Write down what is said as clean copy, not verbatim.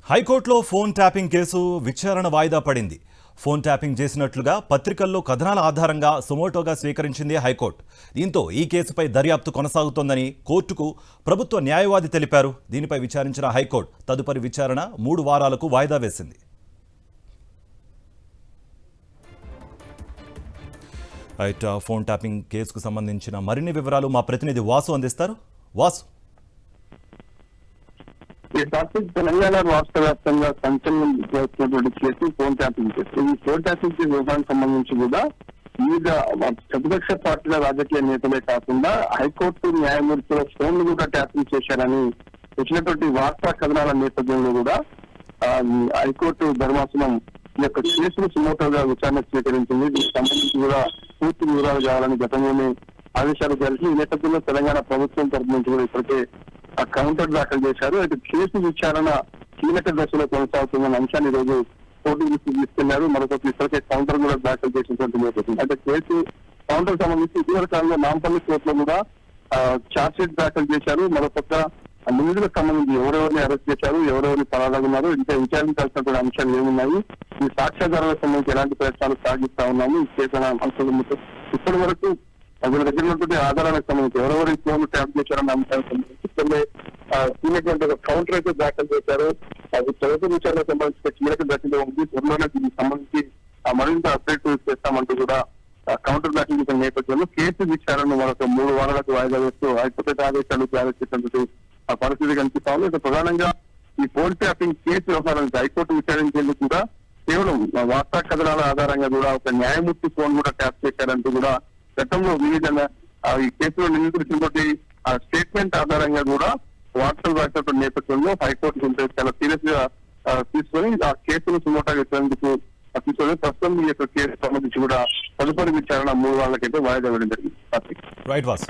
హైకోర్టులో phone tapping case విచారణ వాయిదా పడింది. ఫోన్ ట్యాపింగ్ చేసినట్లుగా పత్రికల్లో కథనాల ఆధారంగా సుమోటోగా స్వీకరించింది హైకోర్టు. దీంతో ఈ కేసుపై దర్యాప్తు కొనసాగుతోందని కోర్టుకు ప్రభుత్వ న్యాయవాది తెలిపారు. దీనిపై విచారించిన హైకోర్టు తదుపరి విచారణ 3 వారాలకు వాయిదా వేసింది. ఫోన్ ట్యాపింగ్ కేసుకు సంబంధించిన మరిన్ని వివరాలు మా ప్రతినిధి వాసు అందిస్తారు. వాసు, ఈ టాపిక్ తెలంగాణ రాష్ట్ర వ్యాప్తంగా సంచలనం చేస్తున్నటువంటి కేసు ఫోన్ ట్యాపింగ్ కేసు. ఈ ఫోన్ ట్యాపింగ్ కేసు వివరానికి సంబంధించి కూడా వివిధ ప్రతిపక్ష పార్టీల రాజకీయ నేతలే కాకుండా హైకోర్టు న్యాయమూర్తుల ఫోన్లు కూడా ట్యాపింగ్ చేశారని వచ్చినటువంటి వార్తా కథనాల నేపథ్యంలో కూడా హైకోర్టు ధర్మాసనం ఈ యొక్క కేసును సుమోటోగా విచారణ స్వీకరించింది. దీనికి సంబంధించి కూడా పూర్తి వివరాలు కావాలని గతంలోనే ఆదేశాలు జరిగి ఈ నేపథ్యంలో తెలంగాణ ప్రభుత్వం తరఫు నుంచి కూడా ఇప్పటికే కౌంటర్ దాఖలు చేశారు. అయితే కేసు విచారణ కీలక దశలో కొనసాగుతున్న అంశాన్ని ఈ రోజు కోర్టు దృష్టికి తీసుకెళ్లారు. మరొకటి ఇప్పటికే కౌంటర్ కూడా దాఖలు చేసినటువంటి నేపథ్యం. అయితే కేసు కౌంటర్ సంబంధించి ఇటీవల కాలంలో నాంపల్లి కోర్టులో కూడా ఛార్జ్ షీట్ దాఖలు చేశారు. మరొక నిందితులకు సంబంధించి ఎవరెవరిని అరెస్ట్ చేశారు, ఎవరెవరిని పరాలగున్నారు, ఇంకా విచారించాల్సినటువంటి అంశాలు ఏమున్నాయి, ఈ సాక్ష్యాధారాలకు సంబంధించి ఎలాంటి ప్రయత్నాలు సాగిస్తా ఉన్నాము, ఈ కేసు అంశాలు ఇప్పటి వరకు వీళ్ళ దగ్గర ఉన్నటువంటి ఆధారాలకు సంబంధించి ఎవరెవరి ఫోన్ ట్యాప్ చేశారన్న అంశాలకు సంబంధించి కొన్ని కీలక కౌంటర్ అయితే దాఖలు చేశారు. అది ప్రభుత్వ విచారణకు సంబంధించిన కీలక దశలో ఉంది. త్వరలోనే దీనికి సంబంధించి మరింత అప్డేట్ చేస్తామంటూ కూడా కౌంటర్ దాఖలు చేసిన నేపథ్యంలో కేసు విచారణను మరొక 3 వారాలకు వాయిదా వేస్తూ హైకోర్టు ఆదేశాలు జారీ చేసినటువంటి పరిస్థితి కనిపిస్తా ఉంది. ప్రధానంగా ఈ ఫోన్ ట్యాపింగ్ కేసు వ్యవహారానికి హైకోర్టు విచారించేందుకు కూడా కేవలం వార్తా కథనాల ఆధారంగా కూడా ఒక న్యాయమూర్తి ఫోన్ కూడా ట్యాప్ చేశారంటూ కూడా గతంలో వివిధ ఈ కేసులో నిందితుడినటువంటి స్టేట్మెంట్ ఆధారంగా కూడా వార్తలు రాసినటువంటి నేపథ్యంలో హైకోర్టు చాలా సీరియస్ గా తీసుకొని ఆ కేసును సుమోటోగా ఇచ్చేందుకు తీసుకొని ప్రస్తుతం ఈ యొక్క కేసు సంబంధించి కూడా తదుపరి విచారణ 3 వారాలకైతే వాయిదా వేయడం జరిగింది. Right was.